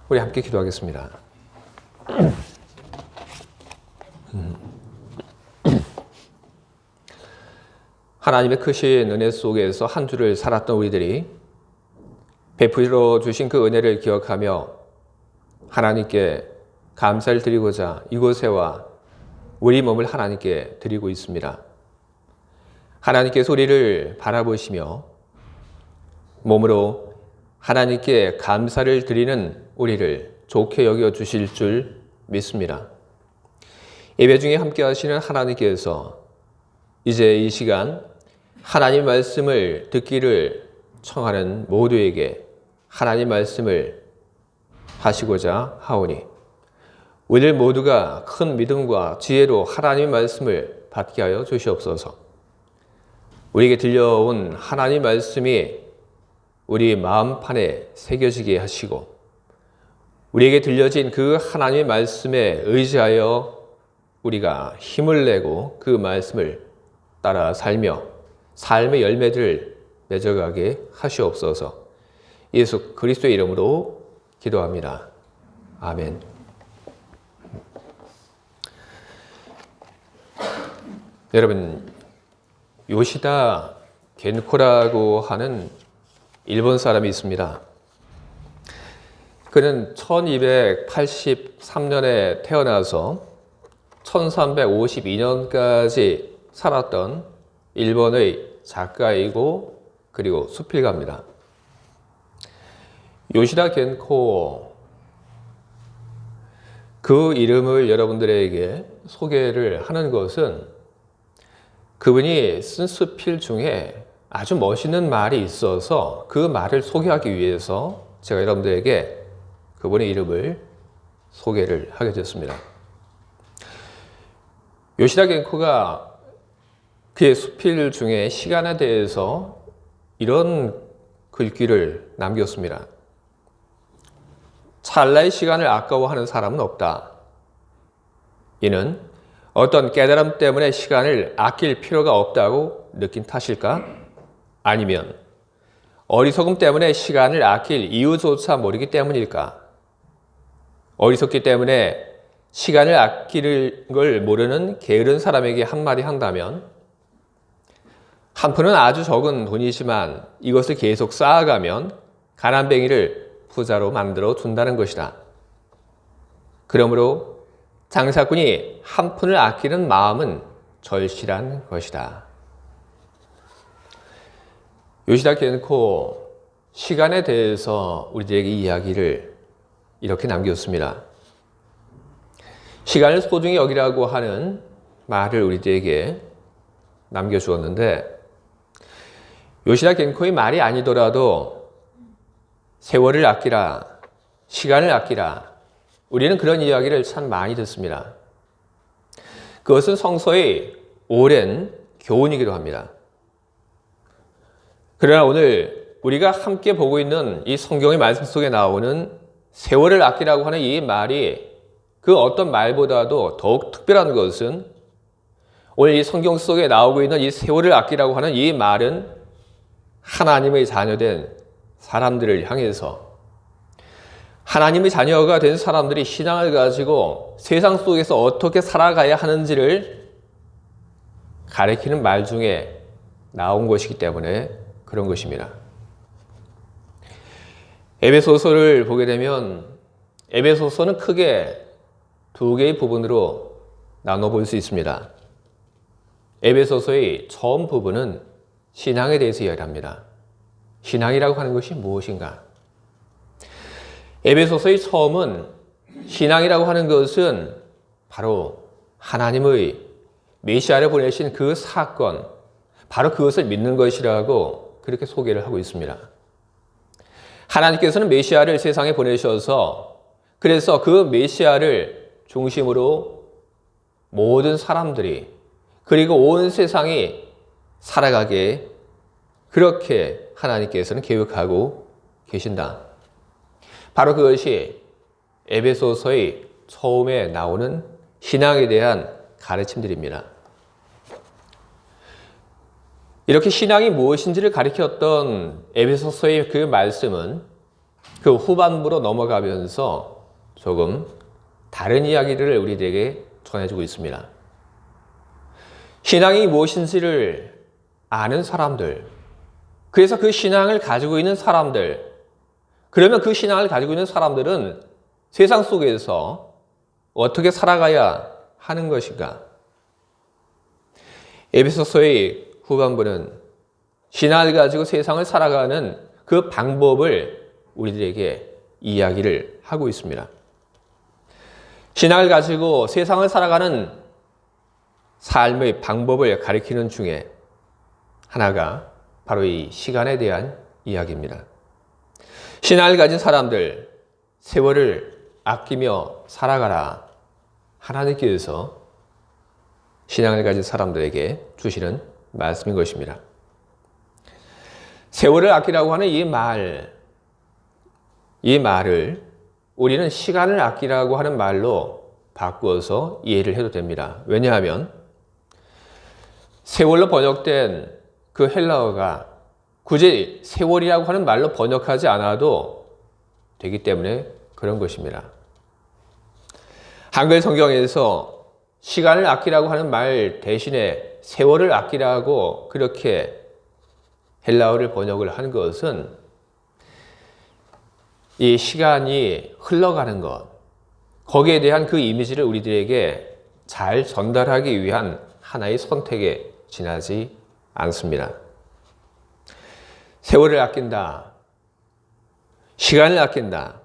우리 함께 기도하겠습니다. 하나님의 크신 은혜 속에서 한 주를 살았던 우리들이 베풀어 주신 그 은혜를 기억하며 하나님께 감사를 드리고자 이곳에 와 우리 몸을 하나님께 드리고 있습니다. 하나님께서 우리를 바라보시며 몸으로 하나님께 감사를 드리는 우리를 좋게 여겨주실 줄 믿습니다. 예배 중에 함께 하시는 하나님께서 이제 이 시간 하나님 말씀을 듣기를 청하는 모두에게 하나님 말씀을 하시고자 하오니 우리들 모두가 큰 믿음과 지혜로 하나님 말씀을 받게 하여 주시옵소서. 우리에게 들려온 하나님 말씀이 우리 마음판에 새겨지게 하시고 우리에게 들려진 그 하나님의 말씀에 의지하여 우리가 힘을 내고 그 말씀을 따라 살며 삶의 열매들을 맺어가게 하시옵소서. 예수 그리스도의 이름으로 기도합니다. 아멘. 여러분, 요시다 겐코라고 하는 일본 사람이 있습니다. 그는 1283년에 태어나서 1352년까지 살았던 일본의 작가이고 그리고 수필가입니다. 요시다 겐코, 그 이름을 여러분들에게 소개를 하는 것은 그분이 쓴 수필 중에 아주 멋있는 말이 있어서 그 말을 소개하기 위해서 제가 여러분들에게 그분의 이름을 소개를 하게 됐습니다. 요시다 겐코가 그의 수필 중에 시간에 대해서 이런 글귀를 남겼습니다. 찰나의 시간을 아까워하는 사람은 없다. 이는 어떤 깨달음 때문에 시간을 아낄 필요가 없다고 느낀 탓일까? 아니면 어리석음 때문에 시간을 아낄 이유조차 모르기 때문일까? 어리석기 때문에 시간을 아끼는 걸 모르는 게으른 사람에게 한마디 한다면 한 푼은 아주 적은 돈이지만 이것을 계속 쌓아가면 가난뱅이를 부자로 만들어 준다는 것이다. 그러므로 장사꾼이 한 푼을 아끼는 마음은 절실한 것이다. 요시다 겐코 시간에 대해서 우리들에게 이야기를 이렇게 남겼습니다. 시간을 소중히 여기라고 하는 말을 우리들에게 남겨주었는데 요시다 겐코의 말이 아니더라도 세월을 아끼라, 시간을 아끼라, 우리는 그런 이야기를 참 많이 듣습니다. 그것은 성서의 오랜 교훈이기도 합니다. 그러나 오늘 우리가 함께 보고 있는 이 성경의 말씀 속에 나오는 세월을 아끼라고 하는 이 말이 그 어떤 말보다도 더욱 특별한 것은 오늘 이 성경 속에 나오고 있는 이 세월을 아끼라고 하는 이 말은 하나님의 자녀된 사람들을 향해서 하나님의 자녀가 된 사람들이 신앙을 가지고 세상 속에서 어떻게 살아가야 하는지를 가리키는 말 중에 나온 것이기 때문에 그런 것입니다. 에베소서를 보게 되면 에베소서는 크게 두 개의 부분으로 나눠볼 수 있습니다. 에베소서의 처음 부분은 신앙에 대해서 이야기합니다. 신앙이라고 하는 것이 무엇인가? 에베소서의 처음은 신앙이라고 하는 것은 바로 하나님의 메시아를 보내신 그 사건, 바로 그것을 믿는 것이라고 그렇게 소개를 하고 있습니다. 하나님께서는 메시아를 세상에 보내셔서 그래서 그 메시아를 중심으로 모든 사람들이 그리고 온 세상이 살아가게 그렇게 하나님께서는 계획하고 계신다. 바로 그것이 에베소서의 처음에 나오는 신앙에 대한 가르침들입니다. 이렇게 신앙이 무엇인지를 가리켰던 에베소서의 그 말씀은 그 후반부로 넘어가면서 조금 다른 이야기를 우리들에게 전해주고 있습니다. 신앙이 무엇인지를 아는 사람들, 그래서 그 신앙을 가지고 있는 사람들, 그러면 그 신앙을 가지고 있는 사람들은 세상 속에서 어떻게 살아가야 하는 것인가? 에베소서의 후반부는 신앙을 가지고 세상을 살아가는 그 방법을 우리들에게 이야기를 하고 있습니다. 신앙을 가지고 세상을 살아가는 삶의 방법을 가리키는 중에 하나가 바로 이 시간에 대한 이야기입니다. 신앙을 가진 사람들, 세월을 아끼며 살아가라. 하나님께서 신앙을 가진 사람들에게 주시는 말씀인 것입니다. 세월을 아끼라고 하는 이 말을 우리는 시간을 아끼라고 하는 말로 바꾸어서 이해를 해도 됩니다. 왜냐하면 세월로 번역된 그 헬라어가 굳이 세월이라고 하는 말로 번역하지 않아도 되기 때문에 그런 것입니다. 한글 성경에서 시간을 아끼라고 하는 말 대신에 세월을 아끼라고 그렇게 헬라어를 번역을 한 것은 이 시간이 흘러가는 것, 거기에 대한 그 이미지를 우리들에게 잘 전달하기 위한 하나의 선택에 지나지 않습니다. 세월을 아낀다. 시간을 아낀다.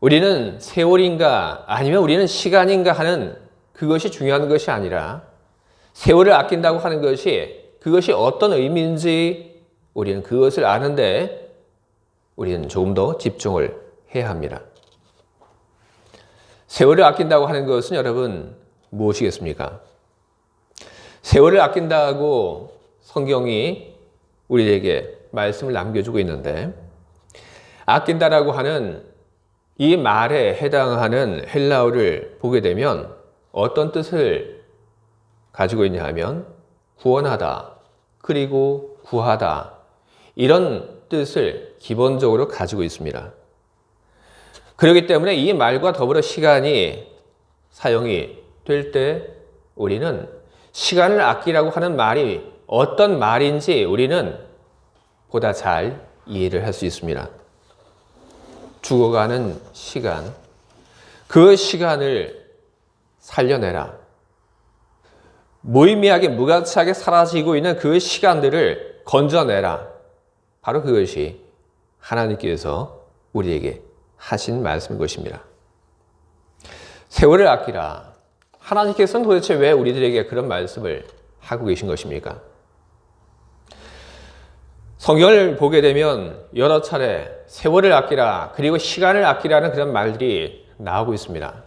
우리는 세월인가 아니면 우리는 시간인가 하는 그것이 중요한 것이 아니라 세월을 아낀다고 하는 것이 그것이 어떤 의미인지 우리는 그것을 아는데 우리는 조금 더 집중을 해야 합니다. 세월을 아낀다고 하는 것은 여러분 무엇이겠습니까? 세월을 아낀다고 성경이 우리에게 말씀을 남겨주고 있는데 아낀다라고 하는 이 말에 해당하는 헬라어를 보게 되면 어떤 뜻을 가지고 있냐 하면 구원하다, 그리고 구하다 이런 뜻을 기본적으로 가지고 있습니다. 그렇기 때문에 이 말과 더불어 시간이 사용이 될 때 우리는 시간을 아끼라고 하는 말이 어떤 말인지 우리는 보다 잘 이해를 할 수 있습니다. 죽어가는 시간, 그 시간을 살려내라. 무의미하게 무가치하게 사라지고 있는 그 시간들을 건져내라. 바로 그것이 하나님께서 우리에게 하신 말씀인 것입니다. 세월을 아끼라. 하나님께서는 도대체 왜 우리들에게 그런 말씀을 하고 계신 것입니까? 성경을 보게 되면 여러 차례 세월을 아끼라 그리고 시간을 아끼라는 그런 말들이 나오고 있습니다.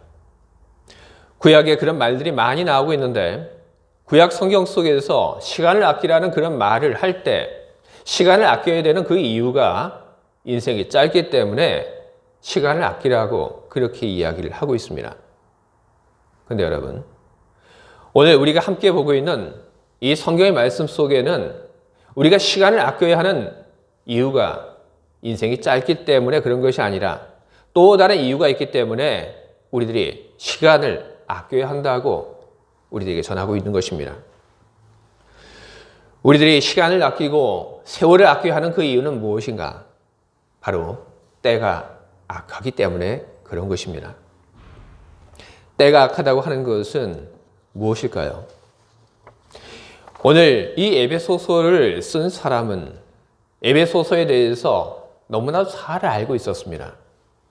구약에 그런 말들이 많이 나오고 있는데 구약 성경 속에서 시간을 아끼라는 그런 말을 할 때 시간을 아껴야 되는 그 이유가 인생이 짧기 때문에 시간을 아끼라고 그렇게 이야기를 하고 있습니다. 그런데 여러분, 오늘 우리가 함께 보고 있는 이 성경의 말씀 속에는 우리가 시간을 아껴야 하는 이유가 인생이 짧기 때문에 그런 것이 아니라 또 다른 이유가 있기 때문에 우리들이 시간을 아껴야 한다고 우리들에게 전하고 있는 것입니다. 우리들이 시간을 아끼고 세월을 아껴야 하는 그 이유는 무엇인가? 바로 때가 악하기 때문에 그런 것입니다. 때가 악하다고 하는 것은 무엇일까요? 오늘 이 에베소서를 쓴 사람은 에베소서에 대해서 너무나도 잘 알고 있었습니다.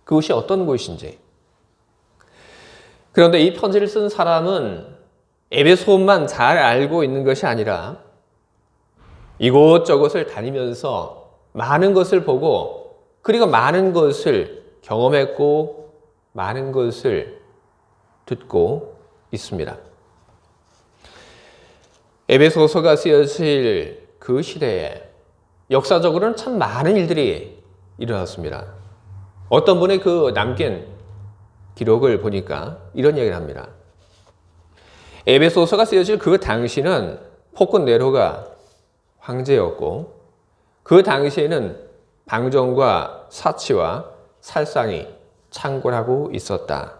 그것이 어떤 곳인지. 그런데 이 편지를 쓴 사람은 에베소만 잘 알고 있는 것이 아니라 이곳저곳을 다니면서 많은 것을 보고 그리고 많은 것을 경험했고 많은 것을 듣고 있습니다. 에베소서가 쓰여질 그 시대에 역사적으로는 참 많은 일들이 일어났습니다. 어떤 분의 그 남긴 기록을 보니까 이런 얘기를 합니다. 에베소서가 쓰여질 그 당시는 폭군 네로가 황제였고 그 당시에는 방정과 사치와 살상이 창궐하고 있었다.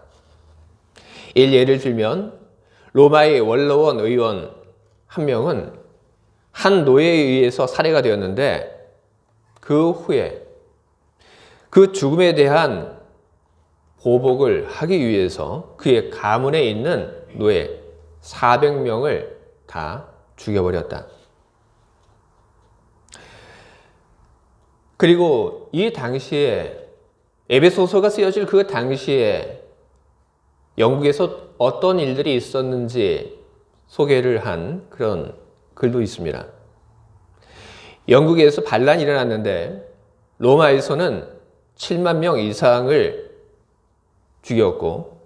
예를 들면 로마의 원로원 의원 한 명은 한 노예에 의해서 살해가 되었는데 그 후에 그 죽음에 대한 보복을 하기 위해서 그의 가문에 있는 노예 400명을 다 죽여버렸다. 그리고 이 당시에 에베소서가 쓰여질 그 당시에 영국에서 어떤 일들이 있었는지 소개를 한 그런 글도 있습니다. 영국에서 반란이 일어났는데 로마에서는 7만 명 이상을 죽였고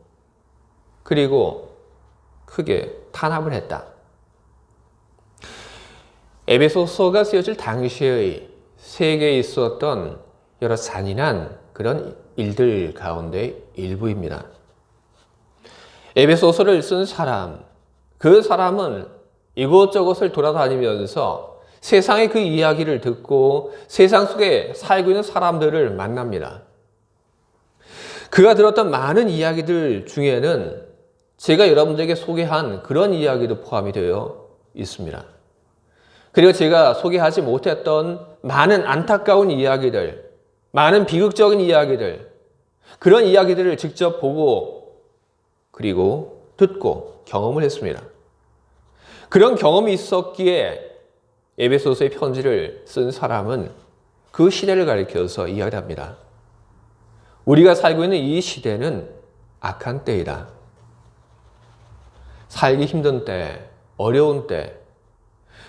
그리고 크게 탄압을 했다. 에베소서가 쓰여질 당시의 세계에 있었던 여러 잔인한 그런 일들 가운데 일부입니다. 에베소서를 쓴 사람, 그 사람은 이곳저곳을 돌아다니면서 세상의 그 이야기를 듣고 세상 속에 살고 있는 사람들을 만납니다. 그가 들었던 많은 이야기들 중에는 제가 여러분들에게 소개한 그런 이야기도 포함이 되어 있습니다. 그리고 제가 소개하지 못했던 많은 안타까운 이야기들, 많은 비극적인 이야기들, 그런 이야기들을 직접 보고 그리고 듣고 경험을 했습니다. 그런 경험이 있었기에 에베소서의 편지를 쓴 사람은 그 시대를 가리켜서 이야기합니다. 우리가 살고 있는 이 시대는 악한 때이다. 살기 힘든 때, 어려운 때,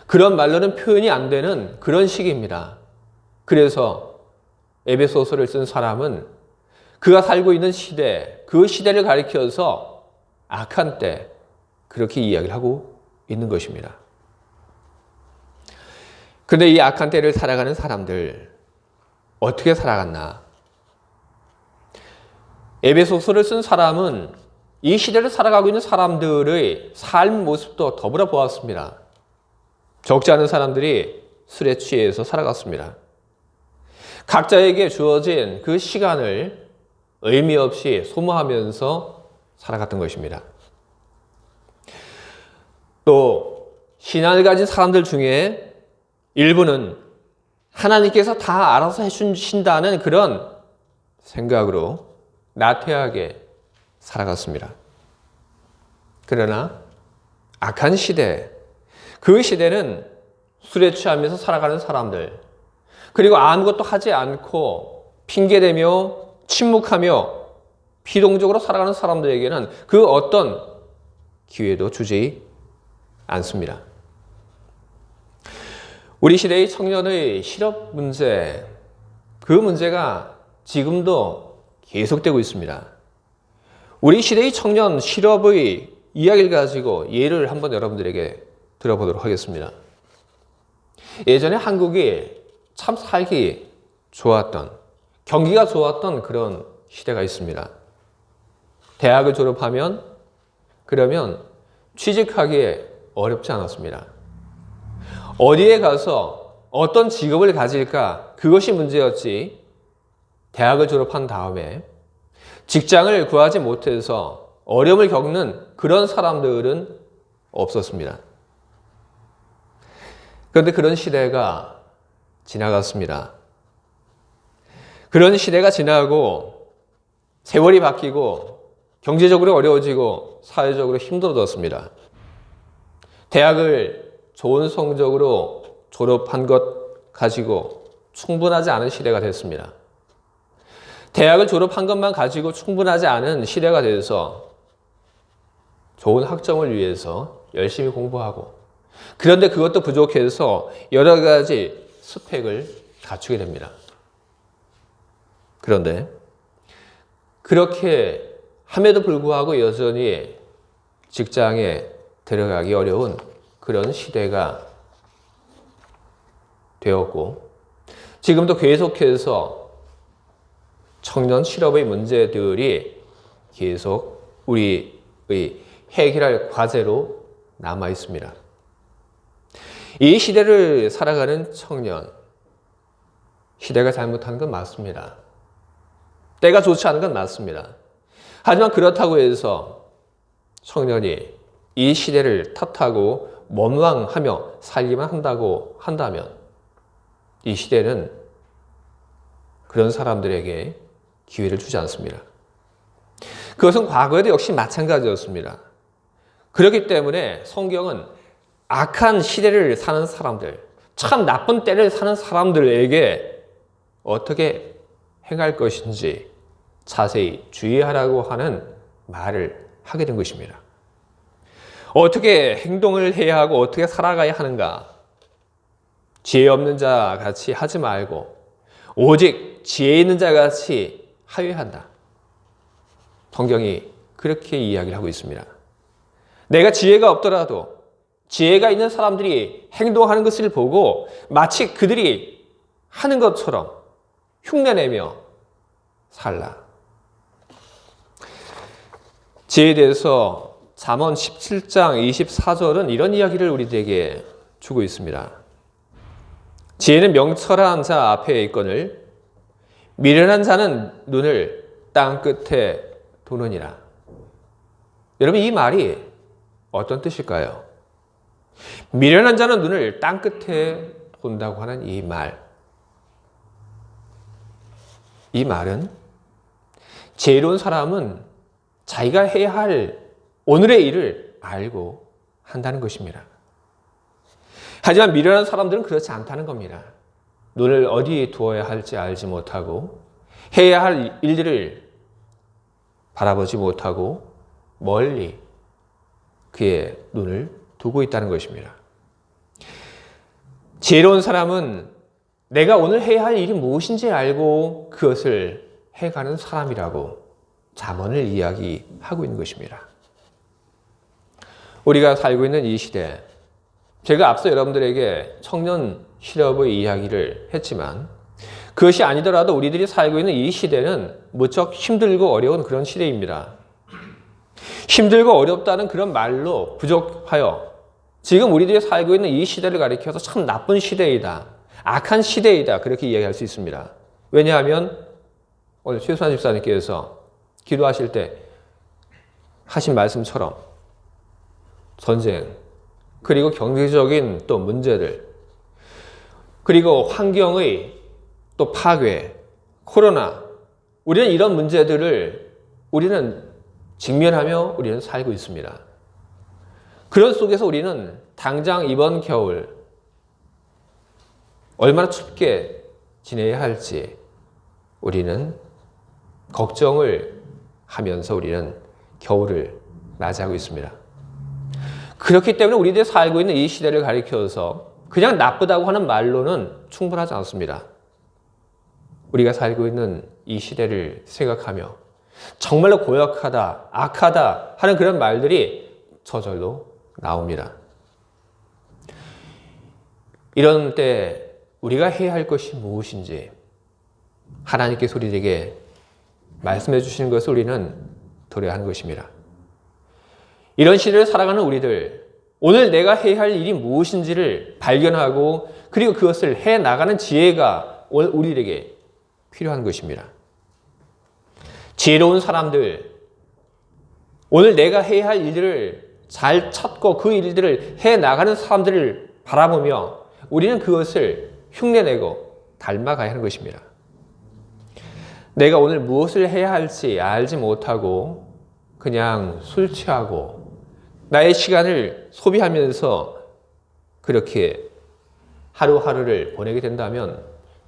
그런 말로는 표현이 안 되는 그런 시기입니다. 그래서 에베소서를 쓴 사람은 그가 살고 있는 시대, 그 시대를 가리켜서 악한 때, 그렇게 이야기를 하고 있는 것입니다. 그런데 이 악한 때를 살아가는 사람들, 어떻게 살아갔나? 에베소서를 쓴 사람은 이 시대를 살아가고 있는 사람들의 삶 모습도 더불어 보았습니다. 적지 않은 사람들이 술에 취해서 살아갔습니다. 각자에게 주어진 그 시간을 의미 없이 소모하면서 살아갔던 것입니다. 또 신앙을 가진 사람들 중에 일부는 하나님께서 다 알아서 해주신다는 그런 생각으로 나태하게 살아갔습니다. 그러나 악한 시대, 그 시대는 술에 취하면서 살아가는 사람들, 그리고 아무것도 하지 않고 핑계대며 침묵하며 비동적으로 살아가는 사람들에게는 그 어떤 기회도 주지 않습니다. 우리 시대의 청년의 실업 문제, 그 문제가 지금도 계속되고 있습니다. 우리 시대의 청년 실업의 이야기를 가지고 예를 한번 여러분들에게 들어보도록 하겠습니다. 예전에 한국이 참 살기 좋았던, 경기가 좋았던 그런 시대가 있습니다. 대학을 졸업하면 그러면 취직하기에 어렵지 않았습니다. 어디에 가서 어떤 직업을 가질까? 그것이 문제였지. 대학을 졸업한 다음에 직장을 구하지 못해서 어려움을 겪는 그런 사람들은 없었습니다. 그런데 그런 시대가 지나갔습니다. 그런 시대가 지나고 세월이 바뀌고 경제적으로 어려워지고 사회적으로 힘들어졌습니다. 대학을 좋은 성적으로 졸업한 것 가지고 충분하지 않은 시대가 됐습니다. 대학을 졸업한 것만 가지고 충분하지 않은 시대가 돼서 좋은 학점을 위해서 열심히 공부하고, 그런데 그것도 부족해서 여러 가지 스펙을 갖추게 됩니다. 그런데 그렇게 함에도 불구하고 여전히 직장에 들어가기 어려운 그런 시대가 되었고, 지금도 계속해서 청년 실업의 문제들이 계속 우리의 해결할 과제로 남아 있습니다. 이 시대를 살아가는 청년, 시대가 잘못한 건 맞습니다. 때가 좋지 않은 건 맞습니다. 하지만 그렇다고 해서 청년이 이 시대를 탓하고 원망하며 살기만 한다고 한다면 이 시대는 그런 사람들에게 기회를 주지 않습니다. 그것은 과거에도 역시 마찬가지였습니다. 그렇기 때문에 성경은 악한 시대를 사는 사람들, 참 나쁜 때를 사는 사람들에게 어떻게 행할 것인지 자세히 주의하라고 하는 말을 하게 된 것입니다. 어떻게 행동을 해야 하고 어떻게 살아가야 하는가? 지혜 없는 자 같이 하지 말고 오직 지혜 있는 자 같이 하여야 한다. 성경이 그렇게 이야기를 하고 있습니다. 내가 지혜가 없더라도 지혜가 있는 사람들이 행동하는 것을 보고 마치 그들이 하는 것처럼 흉내내며 살라. 지혜에 대해서 잠언 17장 24절은 이런 이야기를 우리에게 주고 있습니다. 지혜는 명철한 자 앞에 있거늘 미련한 자는 눈을 땅 끝에 도느니라. 여러분, 이 말이 어떤 뜻일까요? 미련한 자는 눈을 땅 끝에 본다고 하는 이 말. 이 말은 지혜로운 사람은 자기가 해야 할 오늘의 일을 알고 한다는 것입니다. 하지만 미련한 사람들은 그렇지 않다는 겁니다. 눈을 어디에 두어야 할지 알지 못하고 해야 할 일들을 바라보지 못하고 멀리 그의 눈을 두고 있다는 것입니다. 지혜로운 사람은 내가 오늘 해야 할 일이 무엇인지 알고 그것을 해가는 사람이라고 잠언을 이야기하고 있는 것입니다. 우리가 살고 있는 이 시대, 제가 앞서 여러분들에게 청년 실업의 이야기를 했지만 그것이 아니더라도 우리들이 살고 있는 이 시대는 무척 힘들고 어려운 그런 시대입니다. 힘들고 어렵다는 그런 말로 부족하여 지금 우리들이 살고 있는 이 시대를 가리켜서 참 나쁜 시대이다, 악한 시대이다, 그렇게 이야기할 수 있습니다. 왜냐하면 오늘 최수환 집사님께서 기도하실 때 하신 말씀처럼 전쟁, 그리고 경제적인 또 문제들, 그리고 환경의 또 파괴, 코로나, 우리는 이런 문제들을 우리는 직면하며 우리는 살고 있습니다. 그런 속에서 우리는 당장 이번 겨울 얼마나 춥게 지내야 할지 우리는 걱정을 하면서 우리는 겨울을 맞이하고 있습니다. 그렇기 때문에 우리들이 살고 있는 이 시대를 가리켜서 그냥 나쁘다고 하는 말로는 충분하지 않습니다. 우리가 살고 있는 이 시대를 생각하며 정말로 고약하다, 악하다 하는 그런 말들이 저절로 나옵니다. 이런 때 우리가 해야 할 것이 무엇인지 하나님께서 우리에게 말씀해 주시는 것을 우리는 들어야 하는 것입니다. 이런 시대를 살아가는 우리들, 오늘 내가 해야 할 일이 무엇인지를 발견하고 그리고 그것을 해나가는 지혜가 우리에게 필요한 것입니다. 지혜로운 사람들, 오늘 내가 해야 할 일들을 잘 찾고 그 일들을 해나가는 사람들을 바라보며 우리는 그것을 흉내내고 닮아가야 하는 것입니다. 내가 오늘 무엇을 해야 할지 알지 못하고 그냥 술 취하고 나의 시간을 소비하면서 그렇게 하루하루를 보내게 된다면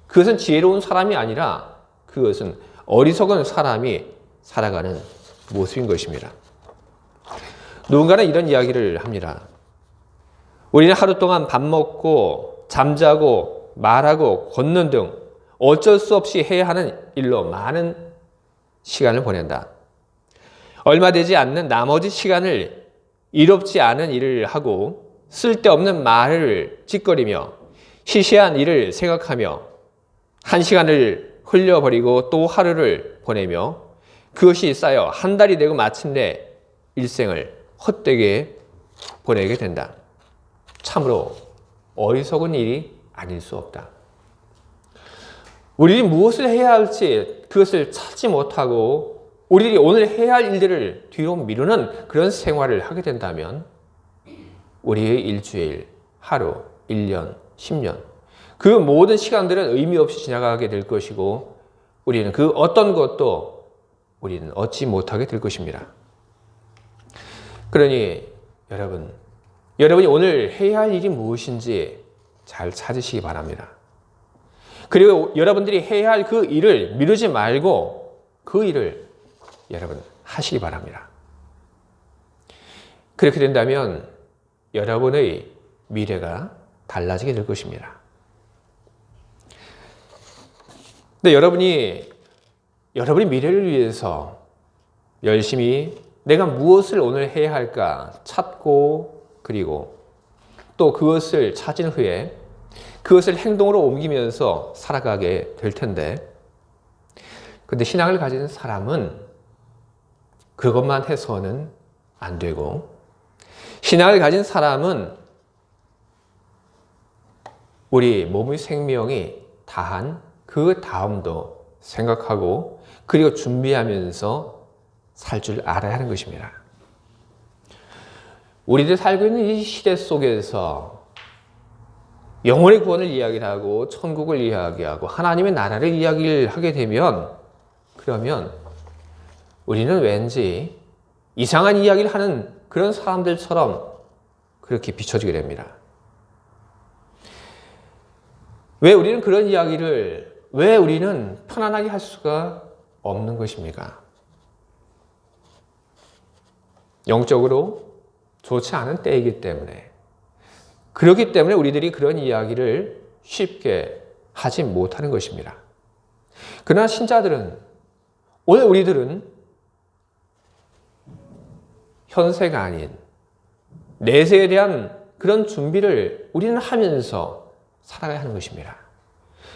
그것은 지혜로운 사람이 아니라 그것은 어리석은 사람이 살아가는 모습인 것입니다. 누군가는 이런 이야기를 합니다. 우리는 하루 동안 밥 먹고 잠자고 말하고 걷는 등 어쩔 수 없이 해야 하는 일로 많은 시간을 보낸다. 얼마 되지 않는 나머지 시간을 이롭지 않은 일을 하고 쓸데없는 말을 찌꺼리며 시시한 일을 생각하며 한 시간을 흘려버리고 또 하루를 보내며 그것이 쌓여 한 달이 되고 마침내 일생을 헛되게 보내게 된다. 참으로 어리석은 일이 아닐 수 없다. 우리는 무엇을 해야 할지 그것을 찾지 못하고 우리들이 오늘 해야 할 일들을 뒤로 미루는 그런 생활을 하게 된다면 우리의 일주일, 하루, 1년, 10년 그 모든 시간들은 의미 없이 지나가게 될 것이고 우리는 그 어떤 것도 우리는 얻지 못하게 될 것입니다. 그러니 여러분이 오늘 해야 할 일이 무엇인지 잘 찾으시기 바랍니다. 그리고 여러분들이 해야 할 그 일을 미루지 말고 그 일을 여러분 하시기 바랍니다. 그렇게 된다면 여러분의 미래가 달라지게 될 것입니다. 근데 여러분이 미래를 위해서 열심히 내가 무엇을 오늘 해야 할까 찾고 그리고 또 그것을 찾은 후에 그것을 행동으로 옮기면서 살아가게 될 텐데 근데 신앙을 가진 사람은 그것만 해서는 안 되고 신앙을 가진 사람은 우리 몸의 생명이 다한 그 다음도 생각하고 그리고 준비하면서 살 줄 알아야 하는 것입니다. 우리들 살고 있는 이 시대 속에서 영혼의 구원을 이야기를 하고 천국을 이야기하고 하나님의 나라를 이야기를 하게 되면 그러면 우리는 왠지 이상한 이야기를 하는 그런 사람들처럼 그렇게 비춰지게 됩니다. 왜 우리는 편안하게 할 수가 없는 것입니까? 영적으로 좋지 않은 때이기 때문에 그렇기 때문에 우리들이 그런 이야기를 쉽게 하지 못하는 것입니다. 그러나 신자들은 오늘 우리들은 현세가 아닌 내세에 대한 그런 준비를 우리는 하면서 살아가야 하는 것입니다.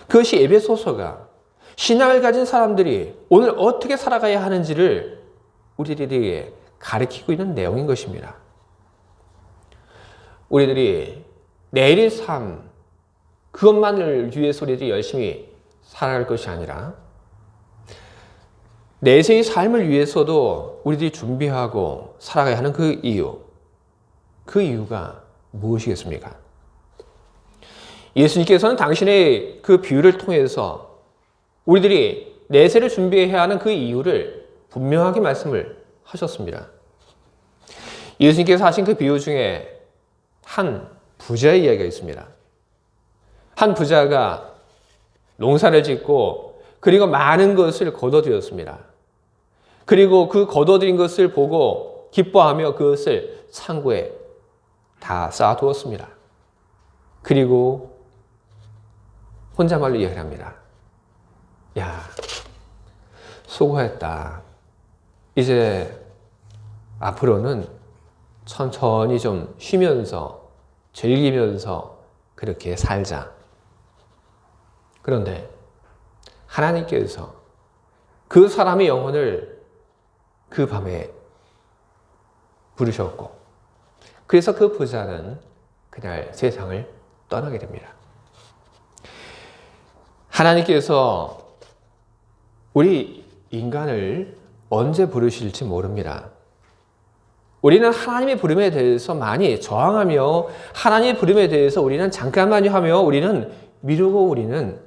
그것이 에베소서가 신앙을 가진 사람들이 오늘 어떻게 살아가야 하는지를 우리들에게 가르치고 있는 내용인 것입니다. 우리들이 내일의 삶, 그것만을 위해서 우리들이 열심히 살아갈 것이 아니라 내세의 삶을 위해서도 우리들이 준비하고 살아가야 하는 그 이유가 무엇이겠습니까? 예수님께서는 당신의 그 비유를 통해서 우리들이 내세를 준비해야 하는 그 이유를 분명하게 말씀을 하셨습니다. 예수님께서 하신 그 비유 중에 한 부자의 이야기가 있습니다. 한 부자가 농사를 짓고 그리고 많은 것을 거둬들였습니다. 그리고 그 거둬들인 것을 보고 기뻐하며 그것을 창고에 다 쌓아두었습니다. 그리고 혼자말로 이야기를 합니다. 야, 수고했다. 이제 앞으로는 천천히 좀 쉬면서 즐기면서 그렇게 살자. 그런데 하나님께서 그 사람의 영혼을 그 밤에 부르셨고 그래서 그 부자는 그날 세상을 떠나게 됩니다. 하나님께서 우리 인간을 언제 부르실지 모릅니다. 우리는 하나님의 부름에 대해서 많이 저항하며 하나님의 부름에 대해서 우리는 잠깐만요 하며 우리는 미루고 우리는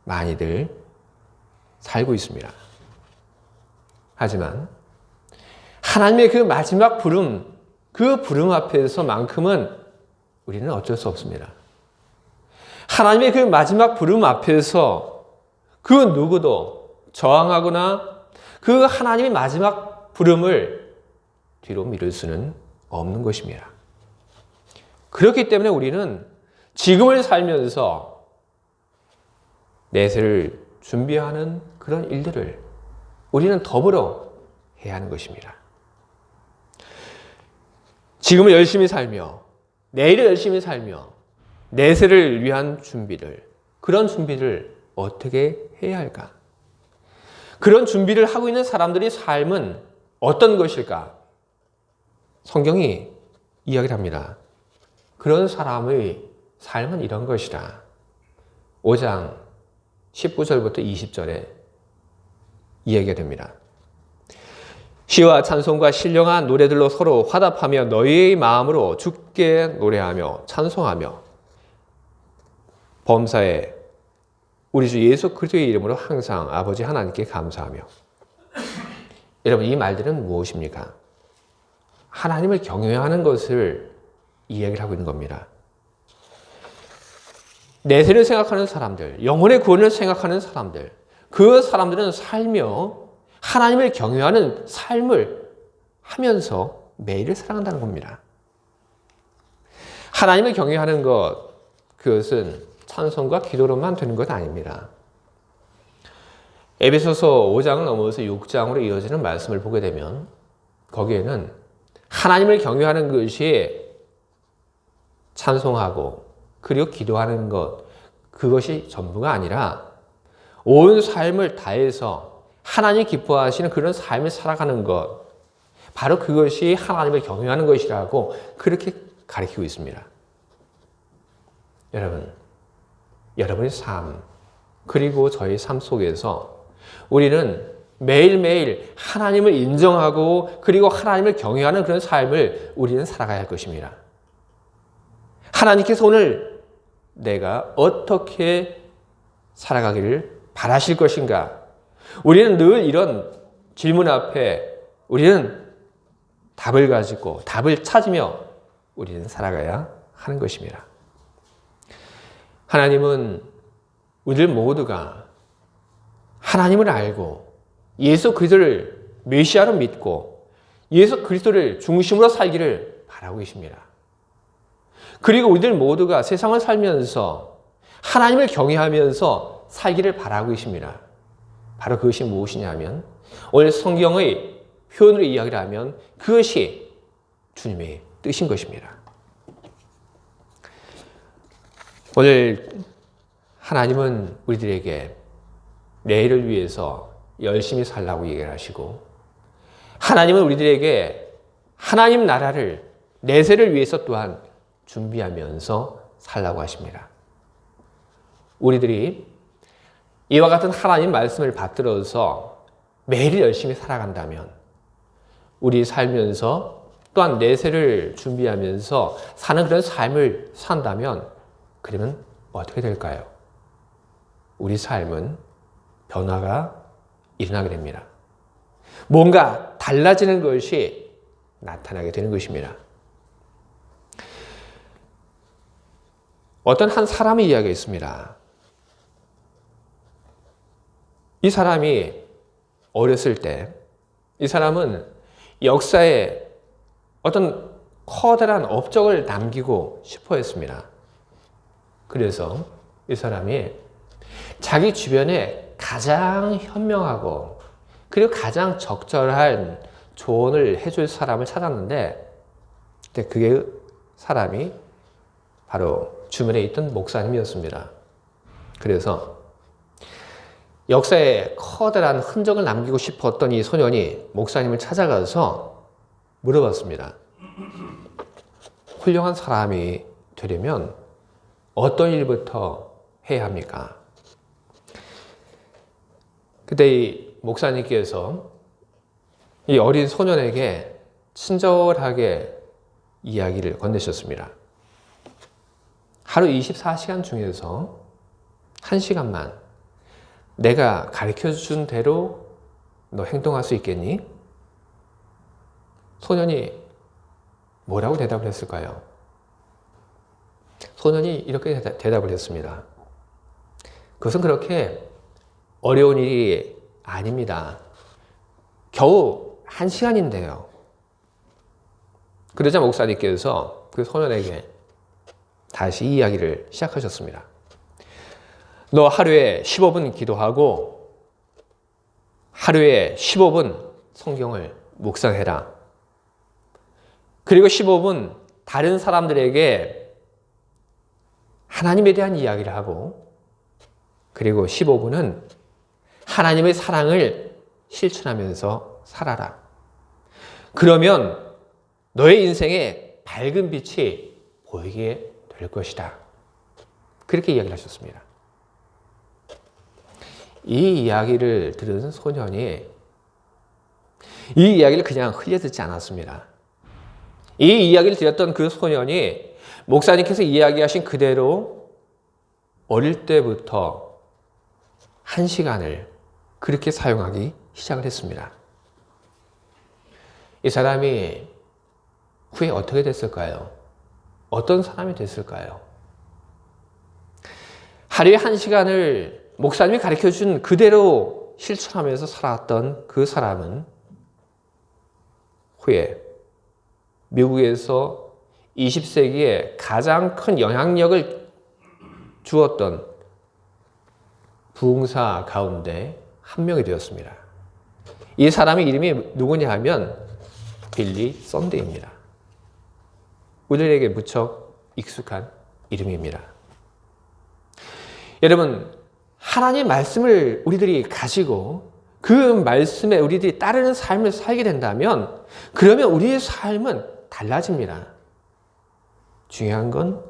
많이들 살고 있습니다. 하지만 하나님의 그 마지막 부름, 그 부름 앞에서만큼은 우리는 어쩔 수 없습니다. 하나님의 그 마지막 부름 앞에서 그 누구도 저항하거나 그 하나님의 마지막 부름을 뒤로 미룰 수는 없는 것입니다. 그렇기 때문에 우리는 지금을 살면서 내세를 준비하는 그런 일들을 우리는 더불어 해야 하는 것입니다. 지금을 열심히 살며 내일을 열심히 살며 내세를 위한 그런 준비를 어떻게 해야 할까? 그런 준비를 하고 있는 사람들의 삶은 어떤 것일까? 성경이 이야기를 합니다. 그런 사람의 삶은 이런 것이다. 5장 19절부터 20절에 이야기가 됩니다. 시와 찬송과 신령한 노래들로 서로 화답하며 너희의 마음으로 주께 노래하며 찬송하며 범사에 우리 주 예수 그리스도의 이름으로 항상 아버지 하나님께 감사하며. 여러분, 이 말들은 무엇입니까? 하나님을 경외하는 것을 이야기를 하고 있는 겁니다. 내세를 생각하는 사람들, 영혼의 구원을 생각하는 사람들, 그 사람들은 살며 하나님을 경외하는 삶을 하면서 매일을 살아간다는 겁니다. 하나님을 경외하는 것, 그것은 찬송과 기도로만 되는 것 아닙니다. 에베소서 5장을 넘어서 6장으로 이어지는 말씀을 보게 되면 거기에는 하나님을 경외하는 것이 찬송하고 그리고 기도하는 것, 그것이 전부가 아니라 온 삶을 다해서 하나님이 기뻐하시는 그런 삶을 살아가는 것, 바로 그것이 하나님을 경외하는 것이라고 그렇게 가르치고 있습니다. 여러분, 여러분의 삶, 그리고 저희 삶 속에서 우리는 매일매일 하나님을 인정하고 그리고 하나님을 경외하는 그런 삶을 우리는 살아가야 할 것입니다. 하나님께서 오늘 내가 어떻게 살아가기를 바라실 것인가? 우리는 늘 이런 질문 앞에 우리는 답을 가지고 답을 찾으며 우리는 살아가야 하는 것입니다. 하나님은 우리들 모두가 하나님을 알고 예수 그리스도를 메시아로 믿고 예수 그리스도를 중심으로 살기를 바라고 계십니다. 그리고 우리들 모두가 세상을 살면서 하나님을 경외하면서 살기를 바라고 계십니다. 바로 그것이 무엇이냐면 오늘 성경의 표현으로 이야기를 하면 그것이 주님의 뜻인 것입니다. 오늘 하나님은 우리들에게 내일을 위해서 열심히 살라고 얘기를 하시고, 하나님은 우리들에게 하나님 나라를 내세를 위해서 또한 준비하면서 살라고 하십니다. 우리들이 이와 같은 하나님 말씀을 받들어서 매일 열심히 살아간다면 우리 살면서 또한 내세를 준비하면서 사는 그런 삶을 산다면 그러면 어떻게 될까요? 우리 삶은 변화가 일어나게 됩니다. 뭔가 달라지는 것이 나타나게 되는 것입니다. 어떤 한 사람의 이야기가 있습니다. 이 사람이 어렸을 때, 이 사람은 역사에 어떤 커다란 업적을 남기고 싶어 했습니다. 그래서 이 사람이 자기 주변에 가장 현명하고 그리고 가장 적절한 조언을 해줄 사람을 찾았는데, 그게 사람이 바로 주변에 있던 목사님이었습니다. 그래서 역사에 커다란 흔적을 남기고 싶었던 이 소년이 목사님을 찾아가서 물어봤습니다. 훌륭한 사람이 되려면 어떤 일부터 해야 합니까? 그때 이 목사님께서 이 어린 소년에게 친절하게 이야기를 건네셨습니다. 하루 24시간 중에서 1시간만 내가 가르쳐준 대로 너 행동할 수 있겠니? 소년이 뭐라고 대답을 했을까요? 소년이 이렇게 대답을 했습니다. 그것은 그렇게 어려운 일이 아닙니다. 겨우 1시간인데요. 그러자 목사님께서 그 소년에게 다시 이야기를 시작하셨습니다. 너 하루에 15분 기도하고 하루에 15분 성경을 묵상해라. 그리고 15분 다른 사람들에게 하나님에 대한 이야기를 하고, 그리고 15분은 하나님의 사랑을 실천하면서 살아라. 그러면 너의 인생에 밝은 빛이 보이게 될 것이다. 그렇게 이야기를 하셨습니다. 이 이야기를 들은 소년이 이 이야기를 그냥 흘려듣지 않았습니다. 이 이야기를 들었던 그 소년이 목사님께서 이야기하신 그대로 어릴 때부터 1시간을 그렇게 사용하기 시작을 했습니다. 이 사람이 후에 어떻게 됐을까요? 어떤 사람이 됐을까요? 하루에 1시간을 목사님이 가르쳐준 그대로 실천하면서 살았던 그 사람은 후에 미국에서 20세기에 가장 큰 영향력을 주었던 부흥사 가운데 한 명이 되었습니다. 이 사람의 이름이 누구냐 하면 빌리 썬데이입니다. 우리에게 무척 익숙한 이름입니다. 여러분, 하나님의 말씀을 우리들이 가지고 그 말씀에 우리들이 따르는 삶을 살게 된다면 그러면 우리의 삶은 달라집니다. 중요한 건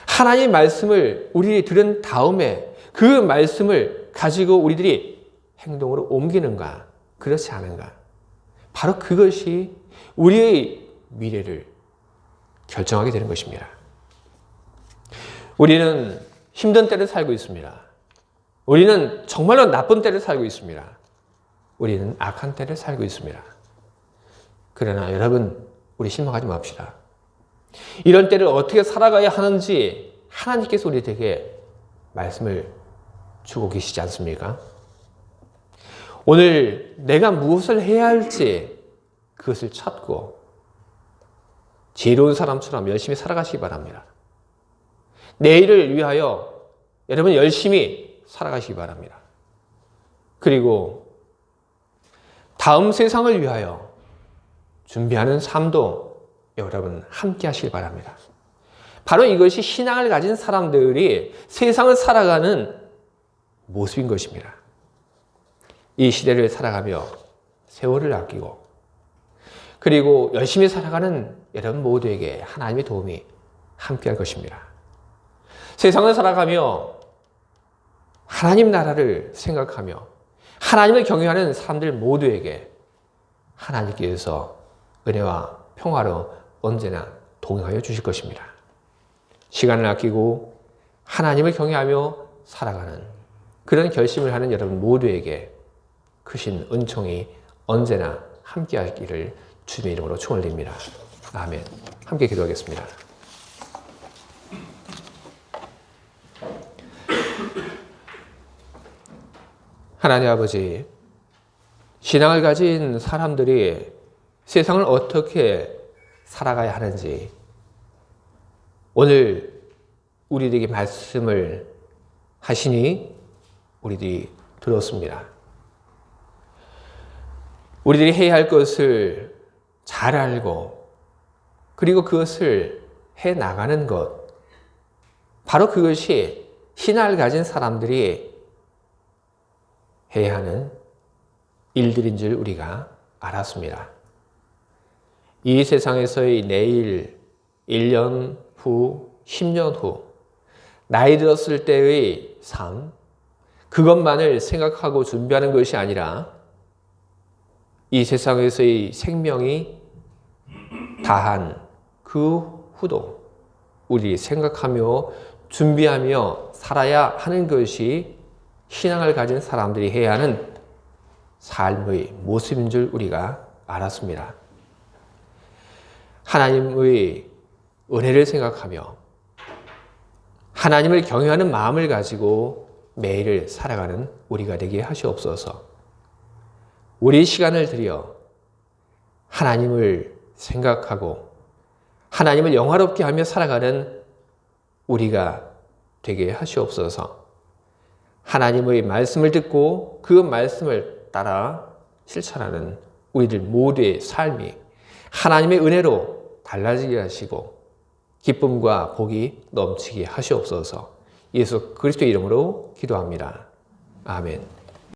하나님의 말씀을 우리들이 들은 다음에 그 말씀을 가지고 우리들이 행동으로 옮기는가 그렇지 않은가, 바로 그것이 우리의 미래를 결정하게 되는 것입니다. 우리는 힘든 때를 살고 있습니다. 우리는 정말로 나쁜 때를 살고 있습니다. 우리는 악한 때를 살고 있습니다. 그러나 여러분, 우리 실망하지 맙시다. 이런 때를 어떻게 살아가야 하는지 하나님께서 우리에게 말씀을 주고 계시지 않습니까? 오늘 내가 무엇을 해야 할지 그것을 찾고 지혜로운 사람처럼 열심히 살아가시기 바랍니다. 내일을 위하여 여러분 열심히 살아가시기 바랍니다. 그리고 다음 세상을 위하여 준비하는 삶도 여러분 함께 하시기 바랍니다. 바로 이것이 신앙을 가진 사람들이 세상을 살아가는 모습인 것입니다. 이 시대를 살아가며 세월을 아끼고 그리고 열심히 살아가는 여러분 모두에게 하나님의 도움이 함께할 것입니다. 세상을 살아가며 하나님 나라를 생각하며 하나님을 경외하는 사람들 모두에게 하나님께서 은혜와 평화로 언제나 동행하여 주실 것입니다. 시간을 아끼고 하나님을 경외하며 살아가는 그런 결심을 하는 여러분 모두에게 크신 은총이 언제나 함께하기를 주님의 이름으로 축원드립니다. 아멘. 함께 기도하겠습니다. 하나님 아버지, 신앙을 가진 사람들이 세상을 어떻게 살아가야 하는지 오늘 우리에게 말씀을 하시니 우리들이 들었습니다. 우리들이 해야 할 것을 잘 알고 그리고 그것을 해 나가는 것, 바로 그것이 신앙을 가진 사람들이 해야 하는 일들인 줄 우리가 알았습니다. 이 세상에서의 내일, 1년 후, 10년 후, 나이 들었을 때의 삶, 그것만을 생각하고 준비하는 것이 아니라 이 세상에서의 생명이 다한 그 후도 우리 생각하며 준비하며 살아야 하는 것이 신앙을 가진 사람들이 해야 하는 삶의 모습인 줄 우리가 알았습니다. 하나님의 은혜를 생각하며 하나님을 경외하는 마음을 가지고 매일을 살아가는 우리가 되게 하시옵소서. 우리 시간을 들여 하나님을 생각하고 하나님을 영화롭게 하며 살아가는 우리가 되게 하시옵소서. 하나님의 말씀을 듣고 그 말씀을 따라 실천하는 우리들 모두의 삶이 하나님의 은혜로 달라지게 하시고 기쁨과 복이 넘치게 하시옵소서. 예수 그리스도의 이름으로 기도합니다. 아멘.